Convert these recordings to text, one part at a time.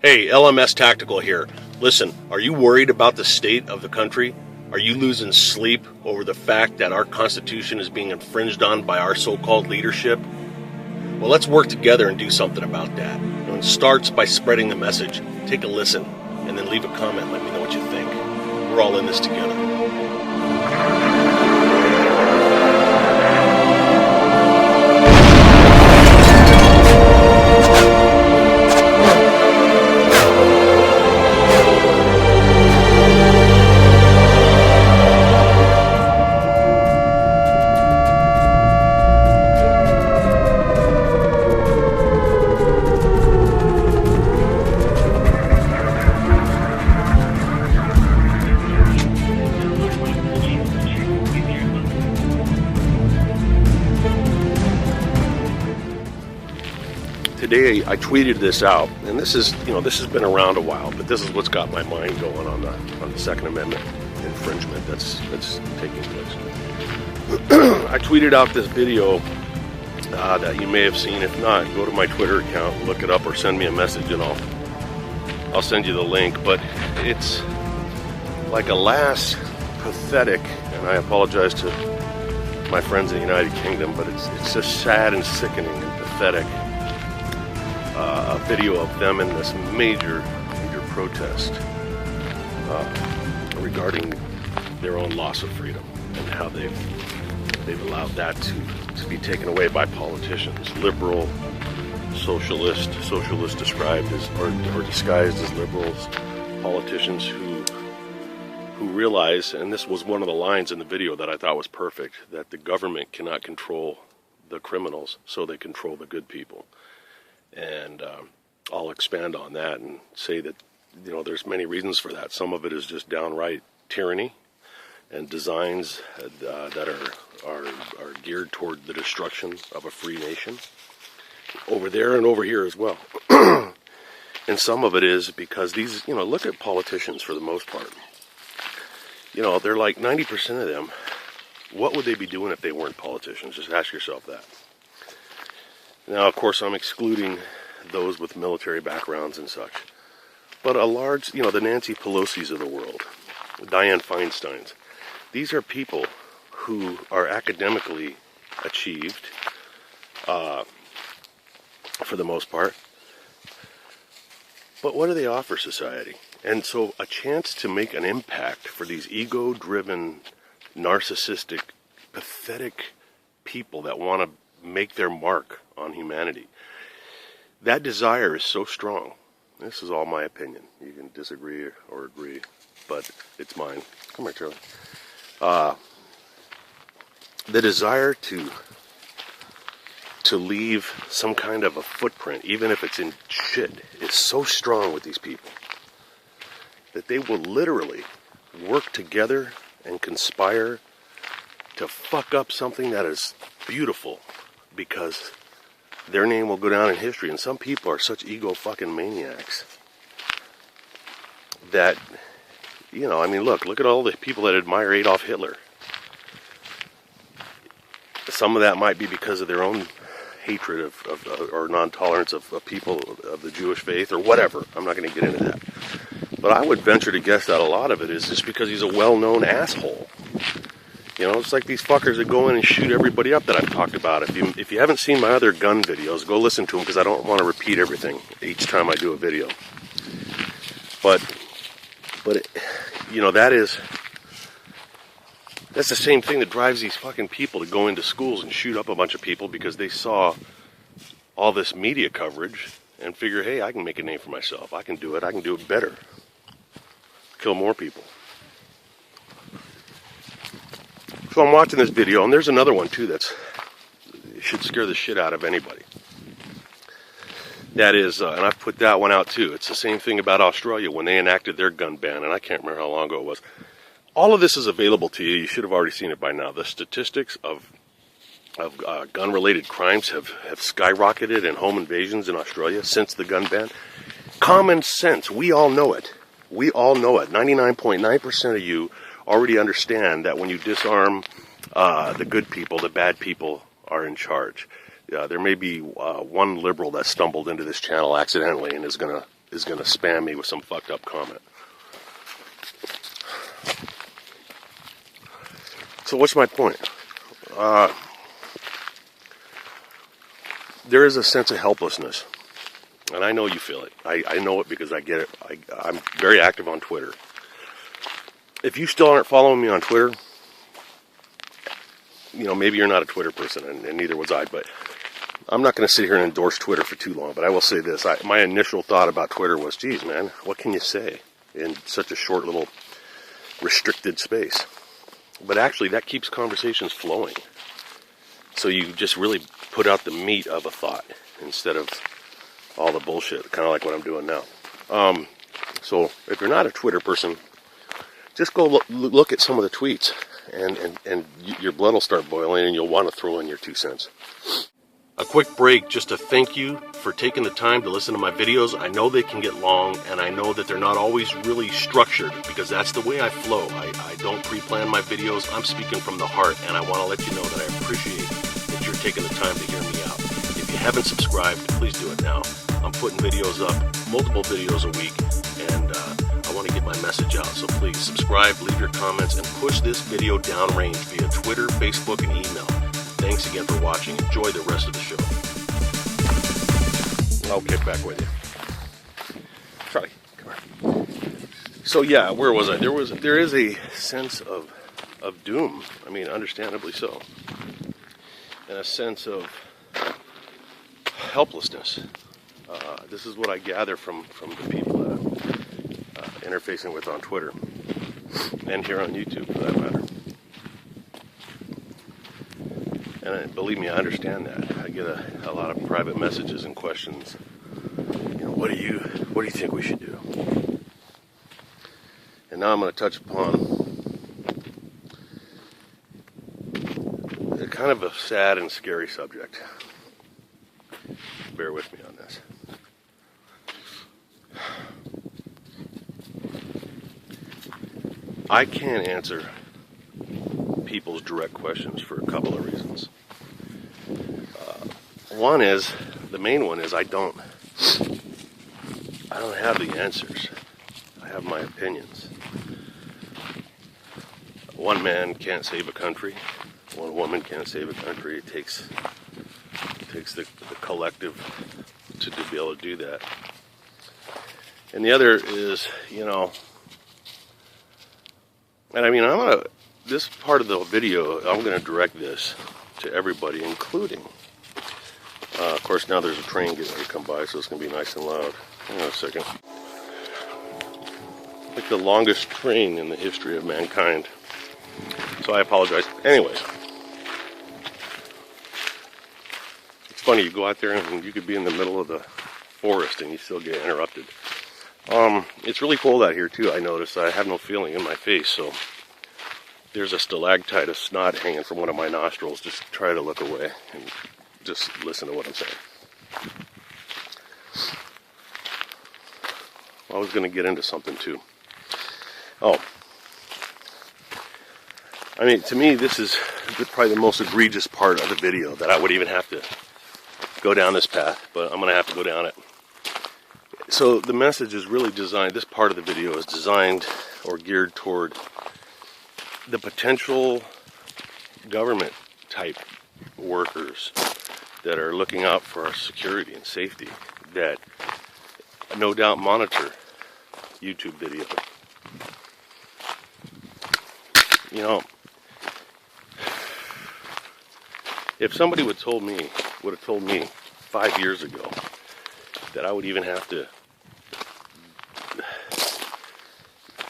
Hey, LMS Tactical here. Listen, are you worried about the state of the country? Are you losing sleep over the fact that our Constitution is being infringed on by our so-called leadership? Well, let's work together and do something about that. It starts by spreading the message. Take a listen, and then leave a comment. Let me know what you think. We're all in this together. Today I tweeted this out, and this has been around a while, but this is what's got my mind going on the Second Amendment infringement that's taking place. I tweeted out this video that you may have seen. If not, go to my Twitter account, look it up, or send me a message, and I'll send you the link. But it's like a last pathetic, and I apologize to my friends in the United Kingdom, but it's just sad and sickening and pathetic. A video of them in this major protest regarding their own loss of freedom and how they've allowed that to be taken away by politicians, liberal, socialist described as or disguised as liberals, politicians who realize, and this was one of the lines in the video that I thought was perfect, that the government cannot control the criminals, so they control the good people. And I'll expand on that and say that, there's many reasons for that. Some of it is just downright tyranny and designs that are geared toward the destruction of a free nation, over there and over here as well. And some of it is because these, look at politicians for the most part. They're like 90% of them. What would they be doing if they weren't politicians? Just ask yourself that. Now, of course, I'm excluding those with military backgrounds and such. But a large, the Nancy Pelosi's of the world, Dianne Feinsteins, these are people who are academically achieved, for the most part. But what do they offer society? And so a chance to make an impact for these ego-driven, narcissistic, pathetic people that want to make their mark on humanity. That desire is so strong. This is all my opinion. You can disagree or agree, but it's mine. Come here, Charlie. The desire to leave some kind of a footprint, even if it's in shit, is so strong with these people that they will literally work together and conspire to fuck up something that is beautiful, because their name will go down in history. And some people are such ego fucking maniacs that, look at all the people that admire Adolf Hitler. Some of that might be because of their own hatred of or non-tolerance of people of the Jewish faith or whatever. I'm not going to get into that. But I would venture to guess that a lot of it is just because he's a well-known asshole. It's like these fuckers that go in and shoot everybody up that I've talked about. If you haven't seen my other gun videos, go listen to them, because I don't want to repeat everything each time I do a video. But that's the same thing that drives these fucking people to go into schools and shoot up a bunch of people, because they saw all this media coverage and figure, hey, I can make a name for myself. I can do it. I can do it better. Kill more people. So I'm watching this video, and there's another one too that should scare the shit out of anybody. That is, and I've put that one out too. It's the same thing about Australia when they enacted their gun ban, and I can't remember how long ago it was. All of this is available to you. You should have already seen it by now. The statistics of gun-related crimes have skyrocketed in home invasions in Australia since the gun ban. Common sense. We all know it. 99.9% of you already understand that when you disarm the good people, the bad people are in charge. There may be one liberal that stumbled into this channel accidentally and is going to is going to spam me with some fucked up comment. So what's my point? There is a sense of helplessness. And I know you feel it. I know it because I get it. I'm very active on Twitter. If you still aren't following me on Twitter, maybe you're not a Twitter person, and neither was I, but I'm not going to sit here and endorse Twitter for too long, but I will say this. My initial thought about Twitter was, geez, man, what can you say in such a short little restricted space? But actually, that keeps conversations flowing. So you just really put out the meat of a thought instead of all the bullshit, kind of like what I'm doing now. So if you're not a Twitter person, just go look at some of the tweets, and your blood will start boiling, and you'll want to throw in your 2 cents. A quick break just to thank you for taking the time to listen to my videos. I know they can get long, and I know that they're not always really structured, because that's the way I flow. I don't pre-plan my videos. I'm speaking from the heart, and I want to let you know that I appreciate that you're taking the time to hear me out. If you haven't subscribed, please do it now. I'm putting videos up, multiple videos a week, and I want to get my message out. So please subscribe, leave your comments, and push this video downrange via Twitter, Facebook, and email. Thanks again for watching. Enjoy the rest of the show. Okay, back with you. Charlie, come on. So yeah, where was I? There is a sense of doom. I mean, understandably so, and a sense of helplessness. This is what I gather from the people that I'm interfacing with on Twitter and here on YouTube, for that matter. And believe me, I understand that. I get a lot of private messages and questions. What do you think we should do? And now I'm going to touch upon a kind of a sad and scary subject. Bear with me on this. I can't answer people's direct questions for a couple of reasons. The main one is I don't have the answers. I have my opinions. One man can't save a country. One woman can't save a country. It takes the collective to be able to do that. And the other is, and I mean, this part of the video, I'm going to direct this to everybody, including, of course, now there's a train getting ready to come by, so it's going to be nice and loud. Hang on a second. Like the longest train in the history of mankind. So I apologize. Anyways. It's funny, you go out there and you could be in the middle of the forest and you still get interrupted. It's really cold out here too, I noticed. I have no feeling in my face, so there's a stalactite of snot hanging from one of my nostrils. Just try to look away and just listen to what I'm saying. I was going to get into something too. I mean, to me, this is probably the most egregious part of the video, that I would even have to go down this path, but I'm going to have to go down it. So the message is really designed, this part of the video is designed or geared toward the potential government type workers that are looking out for our security and safety, that no doubt monitor YouTube videos. If somebody would have told me 5 years ago that I would even have to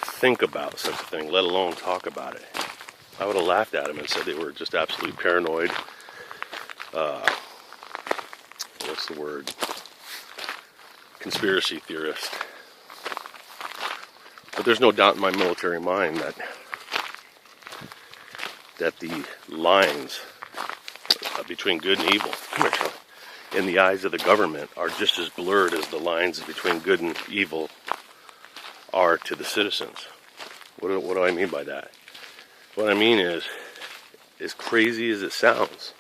think about such a thing, let alone talk about it, I would have laughed at them and said they were just absolutely paranoid. What's the word? Conspiracy theorist. But there's no doubt in my military mind that the lines between good and evil, in the eyes of the government, are just as blurred as the lines between good and evil are to the citizens. What do I mean by that? What I mean is, as crazy as it sounds,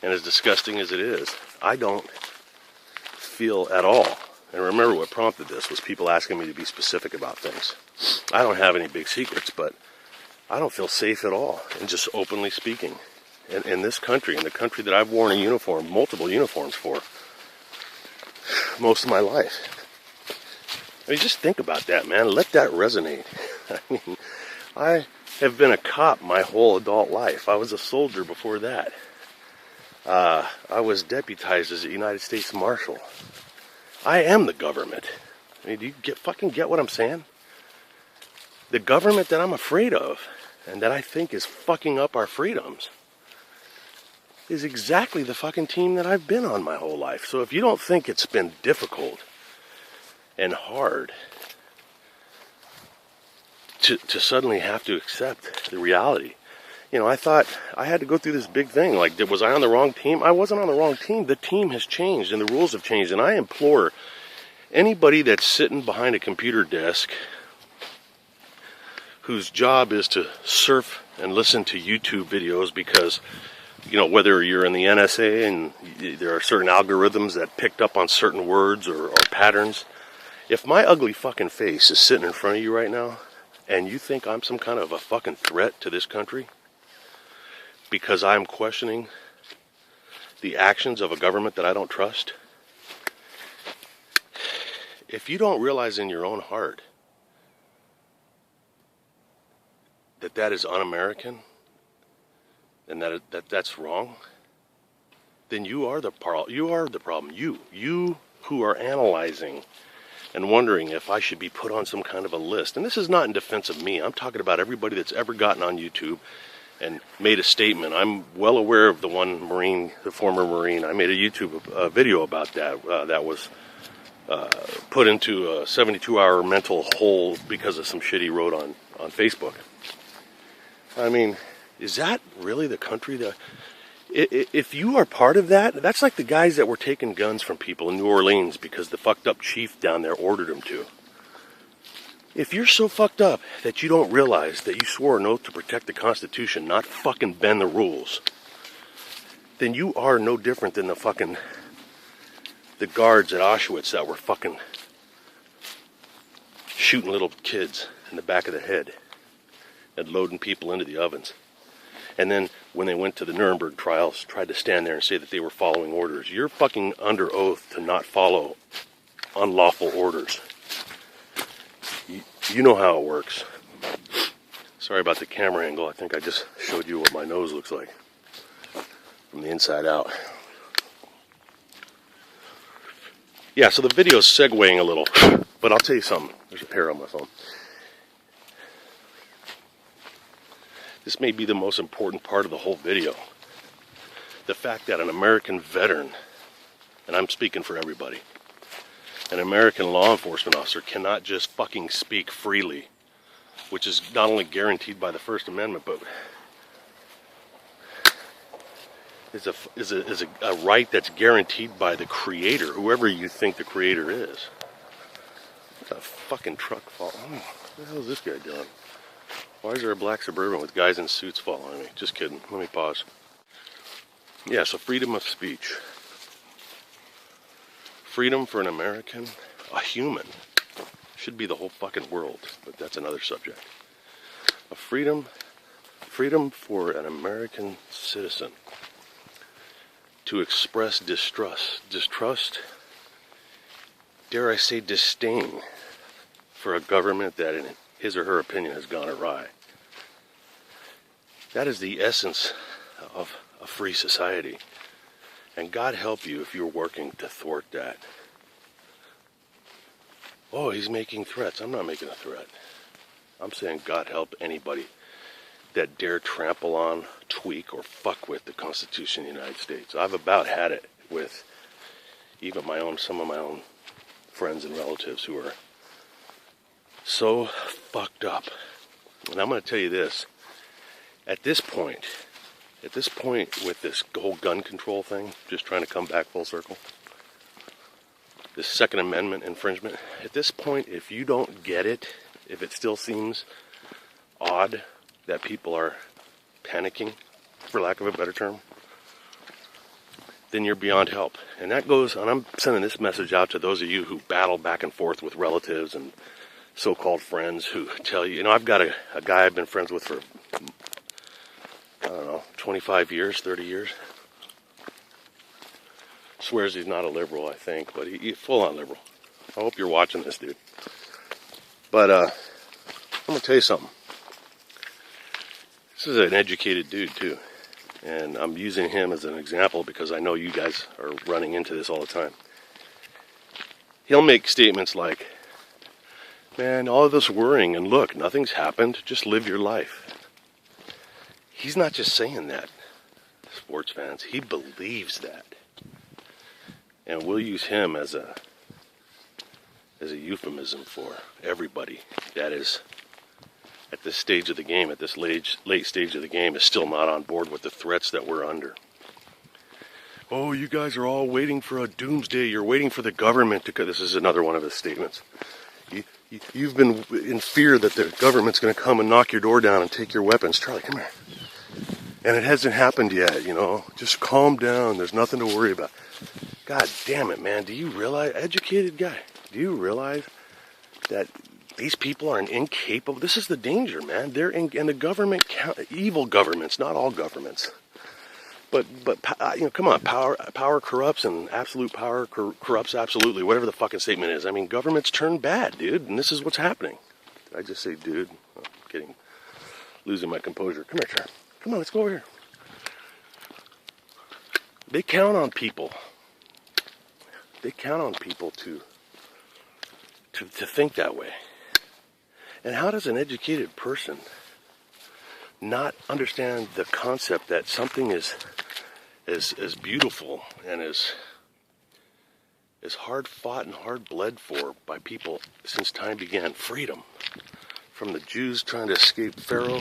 and as disgusting as it is, I don't feel at all And remember, what prompted this was people asking me to be specific about things. I don't have any big secrets, but I don't feel safe at all in just openly speaking. In this country, in the country that I've worn a uniform, multiple uniforms for, most of my life. I mean, just think about that, man. Let that resonate. I mean, I have been a cop my whole adult life. I was a soldier before that. I was deputized as a United States Marshal. I am the government. I mean, do you fucking get what I'm saying? The government that I'm afraid of and that I think is fucking up our freedoms is exactly the fucking team that I've been on my whole life. So if you don't think it's been difficult and hard to suddenly have to accept the reality, you know, I thought I had to go through this big thing. Like, was I on the wrong team? I wasn't on the wrong team. The team has changed and the rules have changed. And I implore anybody that's sitting behind a computer desk whose job is to surf and listen to YouTube videos because, you know, whether you're in the NSA and there are certain algorithms that picked up on certain words or patterns. If my ugly fucking face is sitting in front of you right now and you think I'm some kind of a fucking threat to this country because I'm questioning the actions of a government that I don't trust, if you don't realize in your own heart that that is un-American and that's wrong, then you are the problem. You who are analyzing and wondering if I should be put on some kind of a list. And this is not in defense of me. I'm talking about everybody that's ever gotten on YouTube and made a statement. I'm well aware of the one Marine, the former Marine. I made a YouTube video about that. That was put into a 72-hour mental hole because of some shit he wrote on Facebook. I mean, is that really the country that... If you are part of that, that's like the guys that were taking guns from people in New Orleans because the fucked up chief down there ordered them to. If you're so fucked up that you don't realize that you swore an oath to protect the Constitution, not fucking bend the rules, then you are no different than the guards at Auschwitz that were fucking shooting little kids in the back of the head and loading people into the ovens. And then when they went to the Nuremberg trials, tried to stand there and say that they were following orders. You're fucking under oath to not follow unlawful orders. You know how it works. Sorry about the camera angle. I think I just showed you what my nose looks like from the inside out. Yeah, so the video's segueing a little, but I'll tell you something. There's a pair on my phone. This may be the most important part of the whole video. The fact that an American veteran, and I'm speaking for everybody, an American law enforcement officer cannot just fucking speak freely, which is not only guaranteed by the First Amendment, but is a right that's guaranteed by the Creator, whoever you think the Creator is. What's a fucking truck fall? What the hell is this guy doing? Why is there a black Suburban with guys in suits following me? Just kidding. Let me pause. Yeah, so freedom of speech. Freedom for an American, a human, should be the whole fucking world, but that's another subject. A freedom for an American citizen to express distrust, dare I say disdain, for a government that in his or her opinion has gone awry. That is the essence of a free society. And God help you if you're working to thwart that. Oh, he's making threats. I'm not making a threat. I'm saying God help anybody that dare trample on, tweak, or fuck with the Constitution of the United States. I've about had it with even some of my own friends and relatives who are so fucked up. And I'm going to tell you this. At this point with this whole gun control thing, just trying to come back full circle, this Second Amendment infringement, at this point, if you don't get it, if it still seems odd that people are panicking, for lack of a better term, then you're beyond help. And that goes, and I'm sending this message out to those of you who battle back and forth with relatives and so-called friends who tell you, I've got a guy I've been friends with for, 25 years, 30 years. Swears he's not a liberal, I think, but he's full-on liberal. I hope you're watching this, dude. But I'm going to tell you something. This is an educated dude, too. And I'm using him as an example because I know you guys are running into this all the time. He'll make statements like, man, all of this worrying, and look, nothing's happened, just live your life. He's not just saying that, sports fans. He believes that. And we'll use him as a euphemism for everybody that is at this stage of the game, at this late stage of the game, is still not on board with the threats that we're under. Oh, you guys are all waiting for a doomsday. You're waiting for the government to... This is another one of his statements. You've been in fear that the government's going to come and knock your door down and take your weapons. Charlie, come here. And it hasn't happened yet, Just calm down. There's nothing to worry about. God damn it, man. Do you realize, educated guy, do you realize that these people are incapable? This is the danger, man. And the government, evil governments, not all governments. But come on, power corrupts, and absolute power corrupts absolutely, whatever the fucking statement is. I mean, governments turn bad, dude, and this is what's happening. Did I just say dude? I'm losing my composure. Come here, Charlie. Come on, let's go over here. They count on people. They count on people to think that way. And how does an educated person not understand the concept that something is beautiful and is hard fought and hard bled for by people since time began? Freedom. From the Jews trying to escape Pharaoh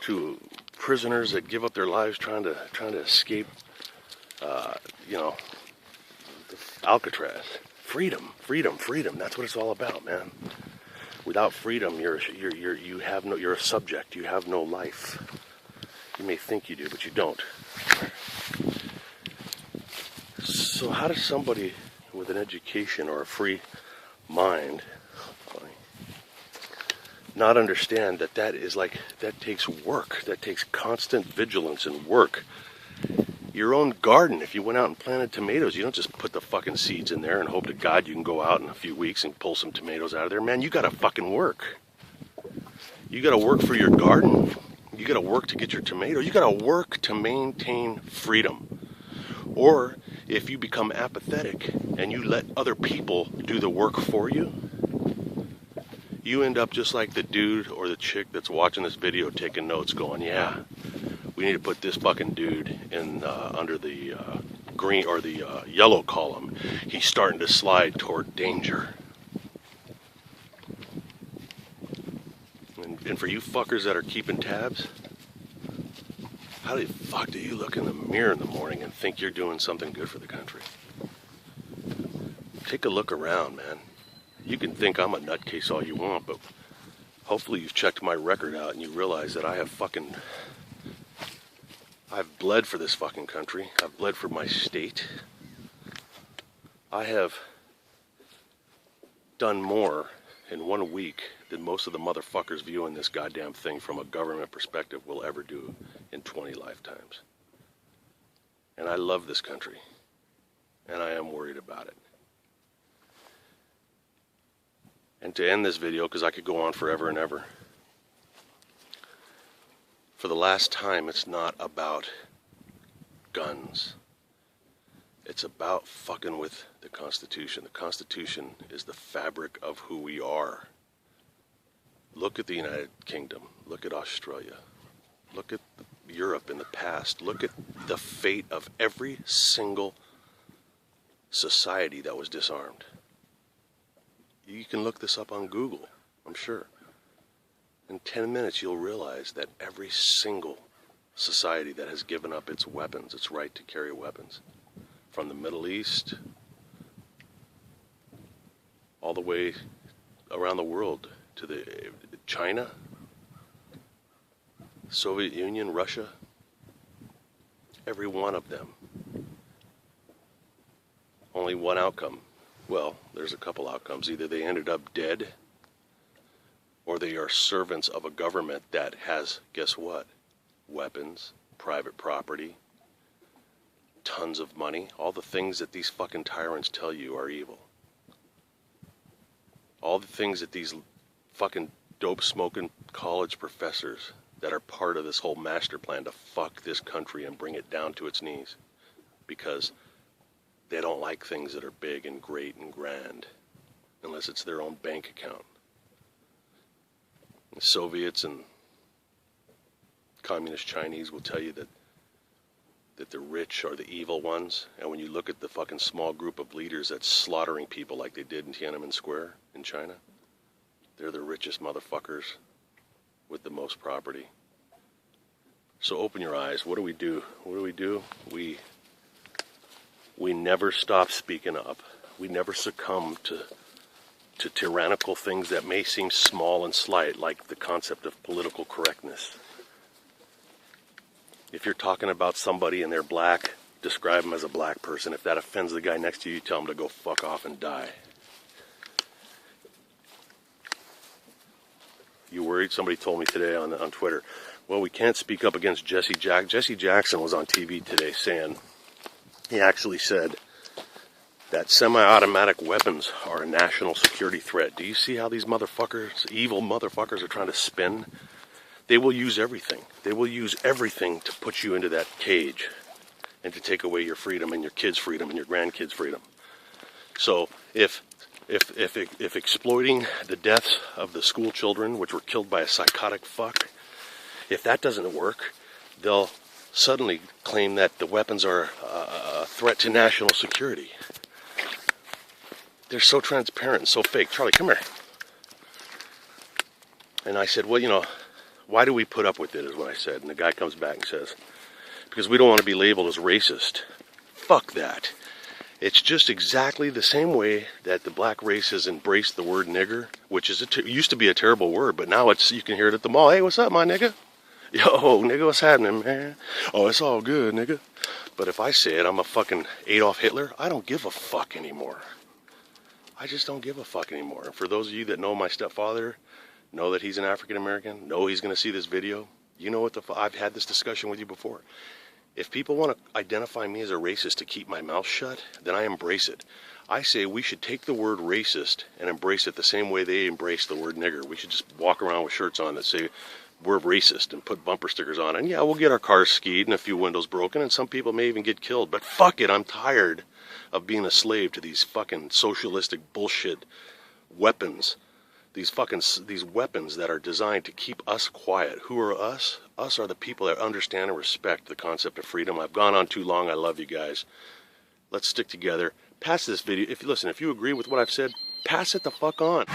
to prisoners that give up their lives trying to escape Alcatraz. Freedom. That's what it's all about, man. Without freedom, you're a subject. You have no life. You may think you do, but you don't. So how does somebody with an education or a free mind not understand that that takes work, that takes constant vigilance and work? Your own garden, if you went out and planted tomatoes, you don't just put the fucking seeds in there and hope to God you can go out in a few weeks and pull some tomatoes out of there. Man, you gotta fucking work. You gotta work for your garden. You gotta work to get your tomatoes. You gotta work to maintain freedom. Or if you become apathetic and you let other people do the work for you, you end up just like the dude or the chick that's watching this video taking notes going, yeah, we need to put this fucking dude in under the green or the yellow column. He's starting to slide toward danger. And for you fuckers that are keeping tabs, how the fuck do you look in the mirror in the morning and think you're doing something good for the country? Take a look around, man. You can think I'm a nutcase all you want, but hopefully you've checked my record out and you realize that I've bled for this fucking country. I've bled for my state. I have done more in 1 week than most of the motherfuckers viewing this goddamn thing from a government perspective will ever do in 20 lifetimes. And I love this country. And I am worried about it. And to end this video, because I could go on forever and ever, for the last time, it's not about guns. It's about fucking with the Constitution. The Constitution is the fabric of who we are. Look at the United Kingdom. Look at Australia. Look at Europe in the past. Look at the fate of every single society that was disarmed. You can look this up on Google, I'm sure. In 10 minutes, you'll realize that every single society that has given up its weapons, its right to carry weapons, from the Middle East all the way around the world to the China, Soviet Union, Russia, every one of them only one outcome. Well, there's a couple outcomes. Either they ended up dead, or they are servants of a government that has, guess what? Weapons, private property, tons of money. All the things that these fucking tyrants tell you are evil. All the things that these fucking dope-smoking college professors that are part of this whole master plan to fuck this country and bring it down to its knees. Because they don't like things that are big and great and grand unless it's their own bank account. The Soviets and communist Chinese will tell you that the rich are the evil ones, and when you look at the fucking small group of leaders that's slaughtering people like they did in Tiananmen Square in China, they're the richest motherfuckers with the most property. So open your eyes. What do we do? What do? We never stop speaking up. We never succumb to tyrannical things that may seem small and slight, like the concept of political correctness. If you're talking about somebody and they're black, describe them as a black person. If that offends the guy next to you, tell him to go fuck off and die. You worried? Somebody told me today on Twitter, well, we can't speak up against Jesse Jackson. Jesse Jackson was on TV today saying, he actually said that semi-automatic weapons are a national security threat. Do you see how these motherfuckers, evil motherfuckers, are trying to spin? They will use everything. They will use everything to put you into that cage and to take away your freedom and your kids' freedom and your grandkids' freedom. So if exploiting the deaths of the school children, which were killed by a psychotic fuck, if that doesn't work, they'll suddenly claim that the weapons are a threat to national security. They're so transparent and so fake. Charlie, come here. And I said, well, why do we put up with it, is what I said. And the guy comes back and says, because we don't want to be labeled as racist. Fuck that. It's just exactly the same way that the black race has embraced the word nigger, which is used to be a terrible word, but now you can hear it at the mall. Hey, what's up, my nigga? Yo, nigga, what's happening, man? Oh, it's all good, nigga. But if I say it, I'm a fucking Adolf Hitler, I don't give a fuck anymore. I just don't give a fuck anymore. And for those of you that know my stepfather, know that he's an African American, know he's going to see this video, you know what I've had this discussion with you before. If people want to identify me as a racist to keep my mouth shut, then I embrace it. I say we should take the word racist and embrace it the same way they embrace the word nigger. We should just walk around with shirts on that say we're racist and put bumper stickers on. And yeah, we'll get our cars skied and a few windows broken, and some people may even get killed. But fuck it, I'm tired of being a slave to these fucking socialistic bullshit weapons. These weapons that are designed to keep us quiet. Who are us? Us are the people that understand and respect the concept of freedom. I've gone on too long. I love you guys. Let's stick together. Pass this video. If you agree with what I've said, pass it the fuck on.